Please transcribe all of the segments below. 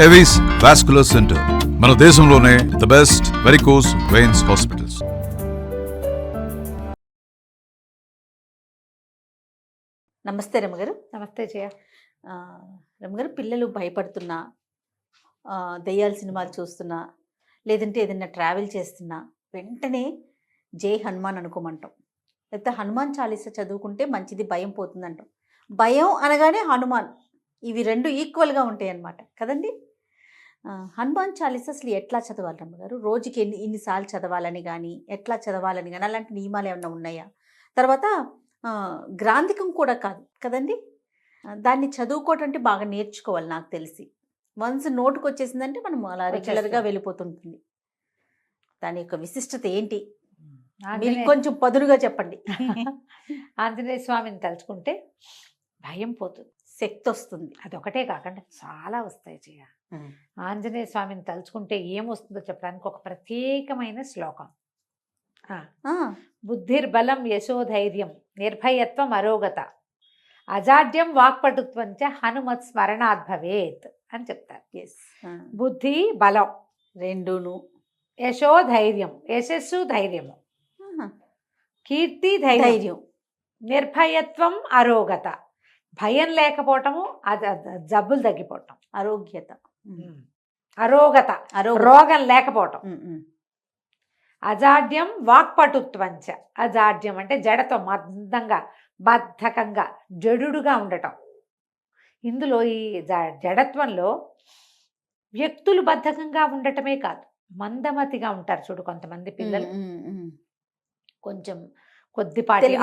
Avis vascular centre మన దేశంలోనే the best varicose veins hospitals. నమస్తే రమగారు. నమస్తే జయ. రమగారు, పిల్లలు భయపడుతున్నా, దెయ్యాల సినిమాలు చూస్తున్నా, లేదంటే ఏదైనా ట్రావెల్ చేస్తున్నా వెంటనే జై హనుమాన్ అనుకోమంటాం, లేకపోతే హనుమాన్ చాలీసా చదువుకుంటే మంచిది, భయం పోతుందంటాం. భయం అనగానే హనుమాన్, ఇవి రెండు ఈక్వల్గా ఉంటాయి అన్నమాట కదండి. హనుమాన్ చాలీసా అసలు ఎట్లా చదవాలి రమ్మగారు? రోజుకి ఇన్నిసార్లు చదవాలని కానీ, ఎట్లా చదవాలని కానీ అలాంటి నియమాలు ఏమైనా ఉన్నాయా? తర్వాత గ్రాంధికం కూడా కాదు కదండి, దాన్ని చదువుకోవటం అంటే బాగా నేర్చుకోవాలి నాకు తెలిసి. వన్స్ నోటుకు వచ్చేసిందంటే మనం అలా రెగ్యులర్గా వెళ్ళిపోతుంటుంది. దాని యొక్క విశిష్టత ఏంటి మీరు కొంచెం పదునుగా చెప్పండి. ఆంజనేయ స్వామిని తలుచుకుంటే భయం పోతుంది, శక్తి వస్తుంది. అదొకటే కాకుండా చాలా వస్తాయి జయ. ఆంజనేయ స్వామిని తలుచుకుంటే ఏమొస్తుందో చెప్పడానికి ఒక ప్రత్యేకమైన శ్లోకం. బుద్ధిర్బలం యశోధైర్యం నిర్భయత్వం అరోగత అజాడ్యం వాక్పటుత్వం చ హనుమత్ స్మరణాత్ భవేత్ అని చెప్తారు. బుద్ధి బలం రెండును, యశోధైర్యం యశస్సు ధైర్యము, కీర్తి ధైర్యం, నిర్భయత్వం అరోగత భయం లేకపోవటము, జబ్బులు తగ్గిపోవటం, ఆరోగ్యత, అరోగత రోగం లేకపోవటం, అజాడ్యం వాక్పటుత్వంచ, అజాడ్యం అంటే జడతో మందంగా బద్ధకంగా జడుగా ఉండటం. ఇందులో ఈ జడత్వంలో వ్యక్తులు బద్ధకంగా ఉండటమే కాదు, మందమతిగా ఉంటారు చూడు కొంతమంది పిల్లలు. కొంచెం కొద్దిపాటి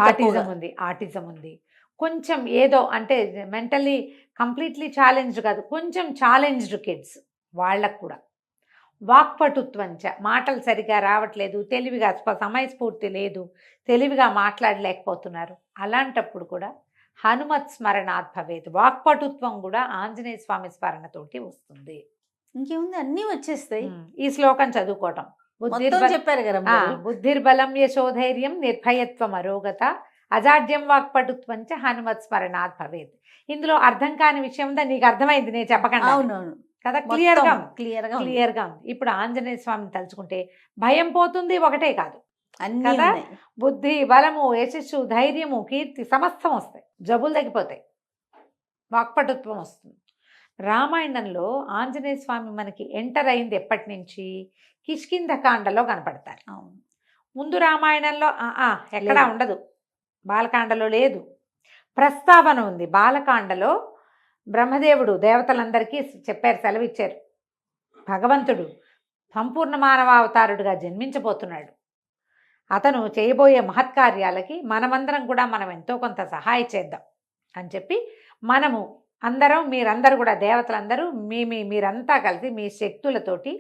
ఆటిజం ఉంది, కొంచెం ఏదో అంటే మెంటల్లీ కంప్లీట్లీ ఛాలెంజ్డ్ కాదు, కొంచెం ఛాలెంజ్డ్ కిడ్స్, వాళ్ళకు కూడా వాక్పటుత్వంచ, మాటలు సరిగా రావట్లేదు, తెలివిగా సమయస్ఫూర్తి లేదు, తెలివిగా మాట్లాడలేకపోతున్నారు. అలాంటప్పుడు కూడా హనుమత్ స్మరణాత్ భవేత్, వాక్పటుత్వం కూడా ఆంజనేయ స్వామి స్మరణతోటి వస్తుంది. ఇంకేముంది, అన్నీ వచ్చేస్తాయి ఈ శ్లోకం చదువుకోవటం. చెప్పారు కదా, బుద్ధిర్బలం యశోధైర్యం నిర్భయత్వం అరోగత అజాడ్యం వాక్పటుత్వంచ హనుమత్ స్మరణాత్ భవేత్. ఇందులో అర్థం కాని విషయం ఉందా? నీకు అర్థమైంది నేను చెప్పకుండా? అవునవును కదా, క్లియర్గా ఉంది. ఇప్పుడు ఆంజనేయ స్వామిని తలుచుకుంటే భయం పోతుంది, ఒకటే కాదు కదా, బుద్ధి బలము యశస్సు ధైర్యము కీర్తి సమస్తం వస్తాయి, జబ్బులు తగ్గిపోతాయి, వాక్పటుత్వం వస్తుంది. రామాయణంలో ఆంజనేయ స్వామి మనకి ఎంటర్ అయింది ఎప్పటి నుంచి? కిష్కింధకాండలో కనపడతారు. ముందు రామాయణంలో ఎక్కడా ఉండదు, బాలకాండలో లేదు, ప్రస్తావన ఉంది. బాలకాండలో బ్రహ్మదేవుడు దేవతలందరికీ చెప్పారు, సెలవిచ్చారు, భగవంతుడు సంపూర్ణ మానవావతారుడుగా జన్మించబోతున్నాడు, అతను చేయబోయే మహత్కార్యాలకి మనమందరం కూడా మనం ఎంతో కొంత సహాయం చేద్దాం అని చెప్పి, మనము అందరం మీరందరూ కూడా దేవతలందరూ మీరంతా కలిసి మీ శక్తులతోటి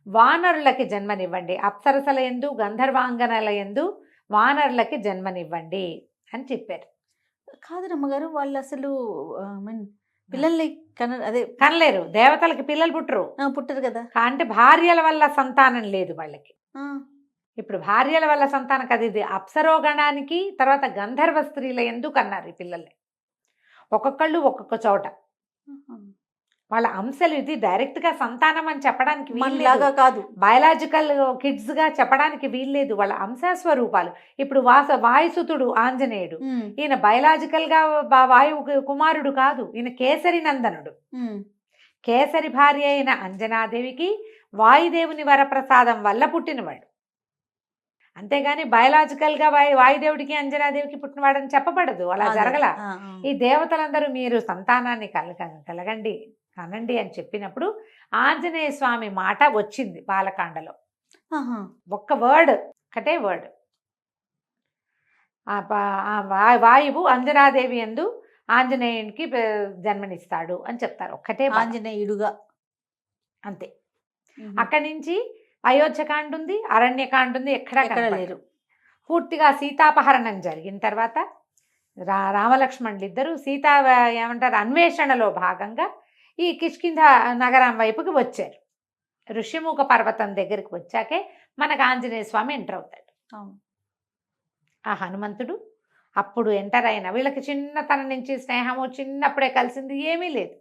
వానరులకి జన్మనివ్వండి, అప్సరసల యందు గంధర్వాంగనల యందు వానరులకి జన్మనివ్వండి అని చెప్పారు. కాదు రమ్మగారు, వాళ్ళు అసలు పిల్లల్ని కనలేరు, దేవతలకి పిల్లలు పుట్టరు కదా, అంటే భార్యల వల్ల సంతానం లేదు వాళ్ళకి. ఇప్పుడు భార్యల వల్ల సంతానం కదా, ఇది అప్సరోగణానికి తర్వాత గంధర్వ స్త్రీల ఎందుకు అన్నారు ఈ పిల్లల్ని. ఒక్కొక్కళ్ళు ఒక్కొక్క చోట వాళ్ళ అంశాలు, ఇది డైరెక్ట్గా సంతానం అని చెప్పడానికి వీల్లాగా కాదు, బయలాజికల్ కిడ్స్గా చెప్పడానికి వీల్లేదు, వాళ్ళ అంశస్వరూపాలు. ఇప్పుడు వాయుసుతుడు ఆంజనేయుడు, ఈయన బయలాజికల్గా వాయువు కుమారుడు కాదు, ఈయన కేసరి నందనుడు. కేసరి భార్య అయిన అంజనాదేవికి వాయుదేవుని వరప్రసాదం వల్ల పుట్టినవాడు, అంతేగాని బయలాజికల్గా వాయుదేవుడికి అంజనాదేవికి పుట్టినవాడని చెప్పబడదు, అలా జరగల. ఈ దేవతలందరూ మీరు సంతానాన్ని కలగండి కనండి అని చెప్పినప్పుడు ఆంజనేయ స్వామి మాట వచ్చింది బాలకాండలో. ఒక్క వర్డ్, ఒకటే వర్డ్, వాయువు అంజనాదేవి యందు ఆంజనేయునికి జన్మనిస్తాడు అని చెప్తారు, ఒక్కటే ఆంజనేయుడుగా, అంతే. అక్కడి నుంచి అయోధ్యకాండ ఉంది, అరణ్యకాండ ఉంది, ఎక్కడా లేరు. పూర్తిగా సీతాపహరణం జరిగిన తర్వాత రామలక్ష్మణులు ఇద్దరు సీతా ఏమంటారు అన్వేషణలో భాగంగా ఈ కిష్కింధ నగరం వైపుకి వచ్చారు. ఋషిముఖ పర్వతం దగ్గరికి వచ్చాకే మనకు ఆంజనేయ స్వామి ఎంటర్ అవుతాడు. ఆ హనుమంతుడు అప్పుడు ఎంటర్ అయిన వీళ్ళకి చిన్నతనం నుంచి స్నేహము, చిన్నప్పుడే కలిసింది ఏమీ లేదు.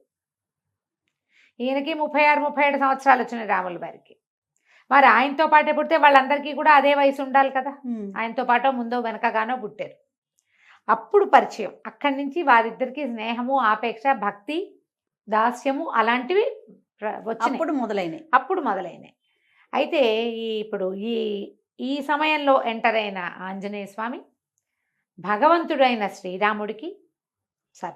ఈయనకి 36-37 సంవత్సరాలు వచ్చినాయి రాముల వారికి. మరి ఆయనతో పాటే పుడితే వాళ్ళందరికీ కూడా అదే వయసు ఉండాలి కదా. ఆయనతో పాటు ముందో వెనకగానో పుట్టారు. అప్పుడు పరిచయం, అక్కడి నుంచి వారిద్దరికి స్నేహము, ఆపేక్ష, భక్తి, దాస్యము అలాంటివి వచ్చినాయి. అప్పుడు మొదలైనాయి. అయితే ఇప్పుడు ఈ సమయంలో ఎంటర్ అయిన ఆంజనేయ స్వామి భగవంతుడైన శ్రీరాముడికి,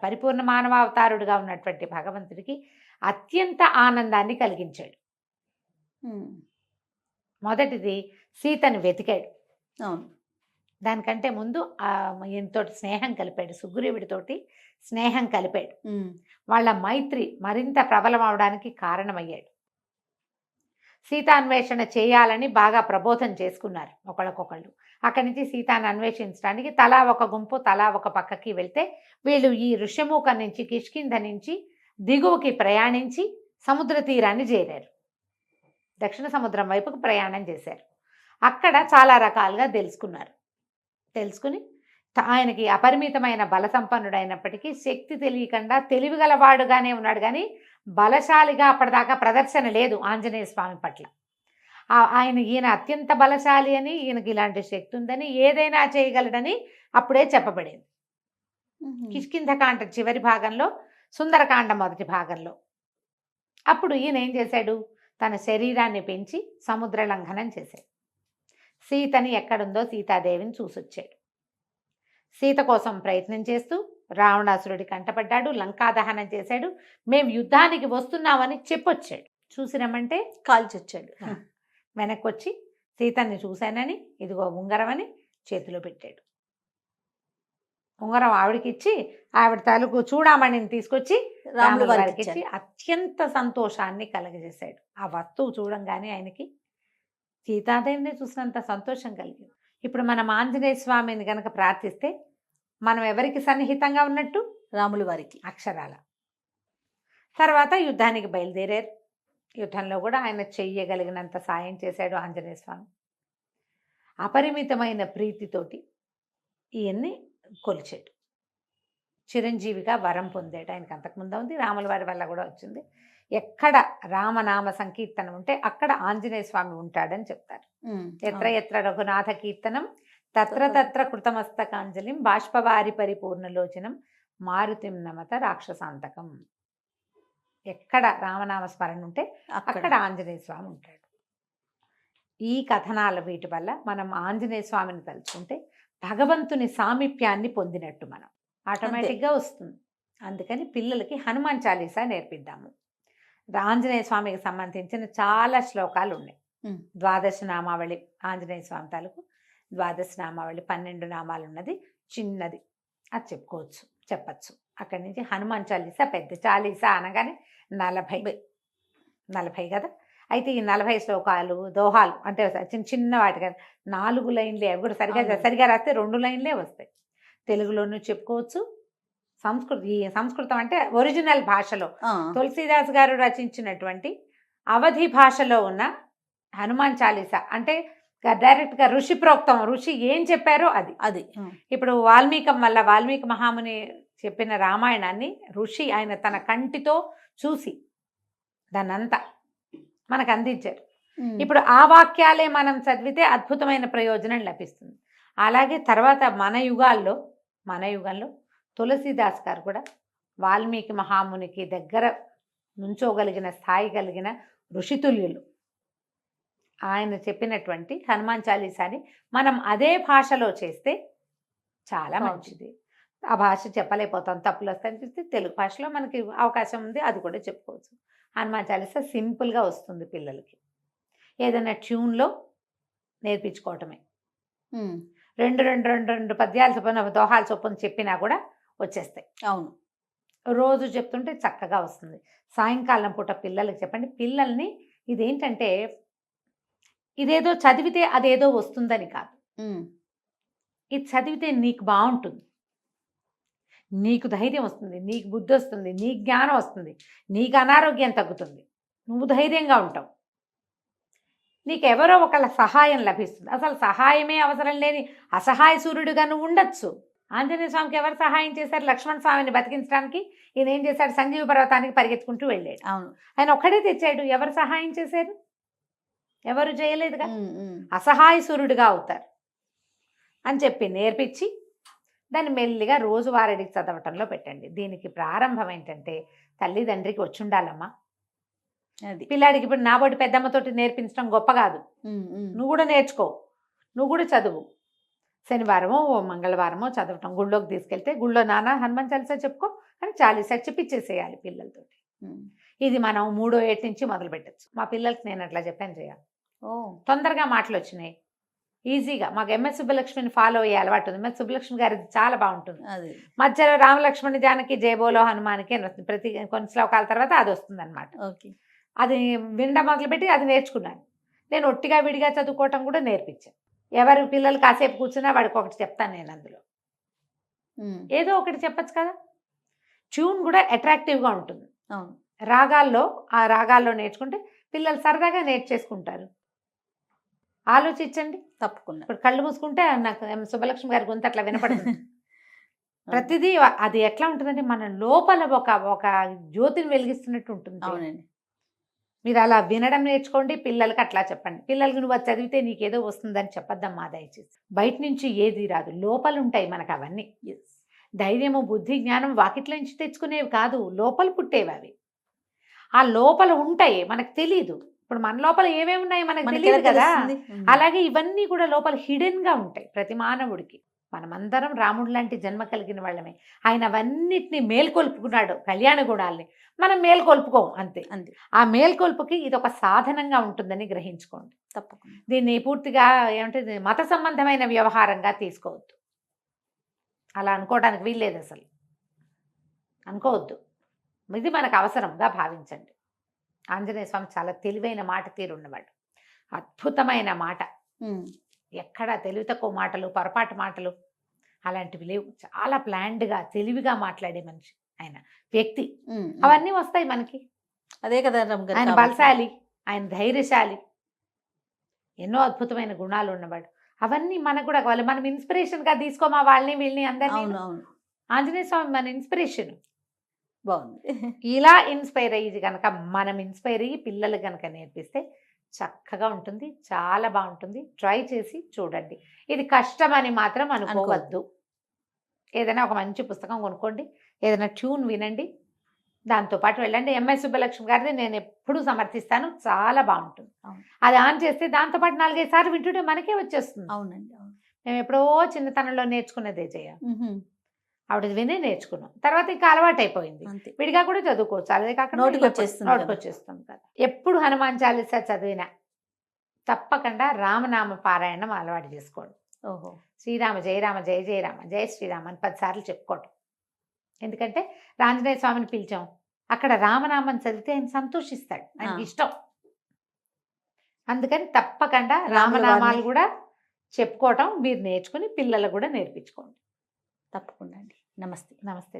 పరిపూర్ణ మానవావతారుడుగా ఉన్నటువంటి భగవంతుడికి అత్యంత ఆనందాన్ని కలిగించాడు. మొదటిది సీతను వెతికాడు. అవును. దానికంటే ముందు ఈయనతోటి స్నేహం కలిపాడు, సుగ్రీవుడితోటి స్నేహం కలిపాడు. వాళ్ళ మైత్రి మరింత ప్రబలం అవడానికి కారణమయ్యాడు. సీతాన్వేషణ చేయాలని బాగా ప్రబోధం చేసుకున్నారు ఒకళ్ళకొకళ్ళు. అక్కడి నుంచి సీతాన్ని అన్వేషించడానికి తలా ఒక గుంపు, తలా ఒక పక్కకి వెళ్తే వీళ్ళు ఈ ఋష్యమూక నుంచి, కిష్కింధ నుంచి దిగువకి ప్రయాణించి సముద్ర తీరాన్ని చేరారు. దక్షిణ సముద్రం వైపుకు ప్రయాణం చేశారు. అక్కడ చాలా రకాలుగా తెలుసుకుని ఆయనకి అపరిమితమైన బల సంపన్నుడైనప్పటికీ శక్తి తెలియకుండా తెలివిగలవాడుగానే ఉన్నాడు, కానీ బలశాలిగా అప్పటిదాకా ప్రదర్శన లేదు ఆంజనేయ స్వామి పట్ల. ఈయన అత్యంత బలశాలి అని, ఈయనకి ఇలాంటి శక్తి ఉందని, ఏదైనా చేయగలడని అప్పుడే చెప్పబడింది. కిష్కింధకాండ చివరి భాగంలో, సుందరకాండ మొదటి భాగంలో. అప్పుడు ఈయన ఏం చేశాడు, తన శరీరాన్ని పెంచి సముద్ర లంఘనం చేశాడు. సీతని ఎక్కడుందో సీతాదేవిని చూసొచ్చాడు. సీత కోసం ప్రయత్నం చేస్తూ రావణాసురుడి కంటపడ్డాడు, లంకాదహనం చేశాడు. మేము యుద్ధానికి వస్తున్నామని చెప్పొచ్చాడు. చూసినామంటే కాల్చొచ్చాడు. వెనక్కి వచ్చి సీతని చూశానని, ఇదిగో ఉంగరం అని చేతిలో పెట్టాడు. ఉంగరం ఆవిడకి ఇచ్చి, ఆవిడ తాలూకు చూడామణిని తీసుకొచ్చి రాముల వారికి ఇచ్చి అత్యంత సంతోషాన్ని కలగజేశాడు. ఆ వస్తువు చూడంగానే ఆయనకి సీతాదేవిని చూసినంత సంతోషం కలిగింది. ఇప్పుడు మనం ఆంజనేయ స్వామిని కనుక ప్రార్థిస్తే మనం ఎవరికి సన్నిహితంగా ఉన్నట్టు? రాముల వారికి. అక్షరాల. తర్వాత యుద్ధానికి బయలుదేరారు. యుద్ధంలో కూడా ఆయన చెయ్యగలిగినంత సాయం చేశాడు ఆంజనేయ స్వామి. అపరిమితమైన ప్రీతితోటి ఈయన్ని కొలిచాడు. చిరంజీవిగా వరం పొందాడు. ఆయనకు అంతకుముందు ఉంది, రాముల వారి వల్ల కూడా వచ్చింది. ఎక్కడ రామనామ సంకీర్తనం ఉంటే అక్కడ ఆంజనేయ స్వామి ఉంటాడని చెప్తారు. ఎత్ర ఎత్ర రఘునాథ కీర్తనం తత్ర తత్ర కృతమస్తకాంజలిం బాష్పవారి పరిపూర్ణలోచనం మారుతిం నమత రాక్షసాంతకం. ఎక్కడ రామనామ స్మరణ ఉంటే అక్కడ ఆంజనేయ స్వామి ఉంటాడు. ఈ కథనాల వీటి వల్ల మనం ఆంజనేయ స్వామిని తలుచుకుంటే భగవంతుని సామీప్యాన్ని పొందినట్టు మనం ఆటోమేటిక్గా వస్తుంది. అందుకని పిల్లలకి హనుమాన్ చాలీసా నేర్పిద్దాము. ఆంజనేయ స్వామికి సంబంధించిన చాలా శ్లోకాలు ఉన్నాయి. 12 నామావళి, ఆంజనేయ స్వామి తాలూకు 12 నామావళి, 12 నామాలు ఉన్నది, చిన్నది, అది చెప్పచ్చు. అక్కడి నుంచి హనుమాన్ చాలీసా పెద్ద చాలీసా అనగానే 40 కదా. అయితే ఈ 40 శ్లోకాలు దోహాలు అంటే చిన్న వాటి కదా, 4 లైన్లే. అవి కూడా సరిగా రాస్తే 2 లైన్లే వస్తాయి. తెలుగులోనూ చెప్పుకోవచ్చు, సంస్కృతం అంటే ఒరిజినల్ భాషలో తులసీదాస్ గారు రచించినటువంటి అవధి భాషలో ఉన్న హనుమాన్ చాలీసా అంటే డైరెక్ట్గా ఋషి ప్రోక్తం, ఋషి ఏం చెప్పారో అది. ఇప్పుడు వాల్మీకి మహాముని చెప్పిన రామాయణాన్ని ఋషి ఆయన తన కంటితో చూసి దాన్నంతా మనకు అందించారు. ఇప్పుడు ఆ వాక్యాలే మనం చదివితే అద్భుతమైన ప్రయోజనం లభిస్తుంది. అలాగే తర్వాత మన యుగాల్లో తులసీదాస్ గారు కూడా వాల్మీకి మహామునికి దగ్గర నుంచోగలిగిన స్థాయి కలిగిన ఋషితుల్యులు. ఆయన చెప్పినటువంటి హనుమాన్ చాలీసాని మనం అదే భాషలో చేస్తే చాలా మంచిది. ఆ భాష చెప్పలేకపోతాం, తప్పులు వస్తాయని చెప్తే తెలుగు భాషలో మనకి అవకాశం ఉంది, అది కూడా చెప్పుకోవచ్చు. హనుమాన్ చాలీసా సింపుల్గా వస్తుంది పిల్లలకి. ఏదైనా ట్యూన్లో నేర్పించుకోవటమే. 2 పద్యాలు చొప్పున, దోహాలు చొప్పున చెప్పినా కూడా వచ్చేస్తాయి. అవును, రోజు చెప్తుంటే చక్కగా వస్తుంది. సాయంకాలం పూట పిల్లలకి చెప్పండి. పిల్లల్ని ఇదేంటంటే ఇదేదో చదివితే అదేదో వస్తుందని కాదు. ఇది చదివితే నీకు బాగుంటుంది, నీకు ధైర్యం వస్తుంది, నీకు బుద్ధి వస్తుంది, నీకు జ్ఞానం వస్తుంది, నీకు అనారోగ్యం తగ్గుతుంది, నువ్వు ధైర్యంగా ఉంటావు, నీకు ఎవరో ఒకళ్ళ సహాయం లభిస్తుంది. అసలు సహాయమే అవసరం లేని అసహాయ సూర్యుడిగా నువ్వు ఉండొచ్చు. ఆంజనేయ స్వామికి ఎవరు సహాయం చేశారు? లక్ష్మణ స్వామిని బతికించడానికి ఈయన ఏం చేశాడు? సంజీవ పర్వతానికి పరిగెత్తుకుంటూ వెళ్ళాడు. అవును. ఆయన ఒక్కడే తెచ్చాడు. ఎవరు సహాయం చేశారు? ఎవరు చేయలేదుగా. ఉమ్, ఉమ్. అసహాయ సూర్యుడిగా అవుతారు అని చెప్పి నేర్పించి దాన్ని మెల్లిగా రోజువారీకి చదవటంలో పెట్టండి. దీనికి ప్రారంభం ఏంటంటే తల్లిదండ్రికి వచ్చి ఉండాలమ్మా. అది. పిల్లాడికి ఇప్పుడు నాబోటి పెద్దమ్మతోటి నేర్పించడం గొప్ప కాదు. ఉమ్, ఉమ్. నువ్వు కూడా నేర్చుకో, నువ్వు కూడా చదువు. శనివారమో మంగళవారమో చదవటం, గుళ్ళోకి తీసుకెళ్తే గుళ్ళో నాన్న హనుమాన్ చాలీసా చెప్పుకో అని చాలీసా చెప్పిచ్చేసేయాలి పిల్లలతోటి. ఉమ్. ఇది మనం 3వ ఏటి నుంచి మొదలు పెట్టచ్చు. మా పిల్లలకి నేను అట్లా చెప్పాను చేయాలి. ఓ. తొందరగా మాటలు వచ్చినాయి, ఈజీగా. మాకు ఎంఎస్ సుబ్బలక్ష్మిని ఫాలో అయ్యే అలవాటు ఉంది. ఎంఎస్ సుబ్బలక్ష్మి గారిది చాలా బాగుంటుంది. అది. మధ్యలో రామలక్ష్మణి జానకి జయబోలో హనుమానికి అని వస్తుంది. ప్రతి కొన్ని శ్లోకాల తర్వాత అది వస్తుంది అనమాట. ఓకే. అది వినడం మొదలుపెట్టి అది నేర్చుకున్నాను. నేను ఒట్టిగా విడిగా చదువుకోవటం కూడా నేర్పించాను. ఎవరు పిల్లలు కాసేపు కూర్చున్నా వాడికి ఒకటి చెప్తాను నేను అందులో. ఉమ్. ఏదో ఒకటి చెప్పచ్చు కదా. ట్యూన్ కూడా అట్రాక్టివ్గా ఉంటుంది. అవును. ఆ రాగాల్లో నేర్చుకుంటే పిల్లలు సరదాగా నేర్చేసుకుంటారు. ఆలోచించండి. తప్పకుండా. ఇప్పుడు కళ్ళు మూసుకుంటే నాకు సుబ్బలక్ష్మి గారి గొంతు అట్లా వినపడుతుంది. ప్రతిదీ అది ఎట్లా ఉంటుందంటే మన లోపల ఒక జ్యోతిని వెలిగిస్తున్నట్టు ఉంటుంది. అవునండి. మీరు అలా వినడం నేర్చుకోండి. పిల్లలకి అట్లా చెప్పండి. పిల్లలకి నువ్వు అది చదివితే నీకేదో వస్తుందని చెప్పొద్దమ్మా దయచేసి. బయట నుంచి ఏది రాదు, లోపల ఉంటాయి మనకు అవన్నీ. ధైర్యము, బుద్ధి, జ్ఞానం వాకిట్లో నుంచి తెచ్చుకునేవి కాదు, లోపల పుట్టేవి అవి. ఆ లోపల ఉంటాయి, మనకు తెలీదు. ఇప్పుడు మన లోపల ఏమేమి ఉన్నాయో మనకు తెలియదు కదా. అలాగే ఇవన్నీ కూడా లోపల హిడెన్ గా ఉంటాయి ప్రతి మానవుడికి. మనమందరం రాముడు లాంటి జన్మ కలిగిన వాళ్ళమే. ఆయన అవన్నిటిని మేల్కొల్పుకున్నాడు, కళ్యాణ గుణాల్ని. మనం మేల్కొల్పుకోం అంతే. అంతే. ఆ మేల్కొల్పుకి ఇది ఒక సాధనంగా ఉంటుందని గ్రహించుకోండి. తప్పకుండా. దీన్ని పూర్తిగా ఏమంటే మత సంబంధమైన వ్యవహారంగా తీసుకోవద్దు. అలా అనుకోవడానికి వీల్లేదు, అసలు అనుకోవద్దు. ఇది మనకు అవసరంగా భావించండి. ఆంజనేయ స్వామి చాలా తెలివైన మాట తీరున్నవాడు, అద్భుతమైన మాట. ఎక్కడ తెలివి తక్కువ మాటలు, పొరపాటు మాటలు అలాంటివి లేవు. చాలా ప్లాన్డ్గా తెలివిగా మాట్లాడే మనిషి ఆయన, వ్యక్తి. అవన్నీ వస్తాయి మనకి. అదే కదా రమగారు. ఆయన బలశాలి, ఆయన ధైర్యశాలి, ఎన్నో అద్భుతమైన గుణాలు ఉన్నవాడు. అవన్నీ మనకు కూడా కావాలి. మనం ఇన్స్పిరేషన్గా తీసుకోమా వాళ్ళని వీళ్ళని అందరినీ. అవును. ఆంజనేయ స్వామి మన ఇన్స్పిరేషన్. బాగుంది. ఇలా ఇన్స్పైర్ అయ్యి కనుక మనం ఇన్స్పైర్ అయ్యి పిల్లలు కనుక నేర్పిస్తే చక్కగా ఉంటుంది, చాలా బాగుంటుంది. ట్రై చేసి చూడండి. ఇది కష్టమని మాత్రం అనుకోవద్దు. ఏదైనా ఒక మంచి పుస్తకం కొనుక్కోండి, ఏదైనా ట్యూన్ వినండి, దాంతోపాటు వెళ్ళండి. ఎంఎస్ సుబ్బలక్ష్మి గారిది నేను ఎప్పుడూ సమర్థిస్తాను, చాలా బాగుంటుంది. అది ఆన్ చేస్తే దాంతోపాటు 4-5 సార్లు వింటుంటే మనకే వచ్చేస్తుంది. అవునండి. అవును. మేము ఎప్పుడో చిన్నతనంలో నేర్చుకున్నదే ఆవిడ వినే నేర్చుకున్నాం. తర్వాత ఇంకా అలవాటు అయిపోయింది. విడిగా కూడా చదువుకోవచ్చు. అదే కాకుండా నోటికి వచ్చేస్తుంది కదా. ఎప్పుడు హనుమాన్ చాలీసా చదివినా తప్పకుండా రామనామ పారాయణం అలవాటు చేసుకోండి. ఓహో. శ్రీరామ జయ రామ జయ జయ రామ జయ శ్రీరామ అని 10 సార్లు చెప్పుకోవటం. ఎందుకంటే ఆంజనేయ స్వామిని పిలిచాం, అక్కడ రామనామం చదివితే ఆయన సంతోషిస్తాడు, ఆయనకి ఇష్టం. అందుకని తప్పకుండా రామనామాలు కూడా చెప్పుకోవటం మీరు నేర్చుకుని పిల్లలకు కూడా నేర్పించుకోండి. తప్పకుండా అండి. నమస్తే. నమస్తే.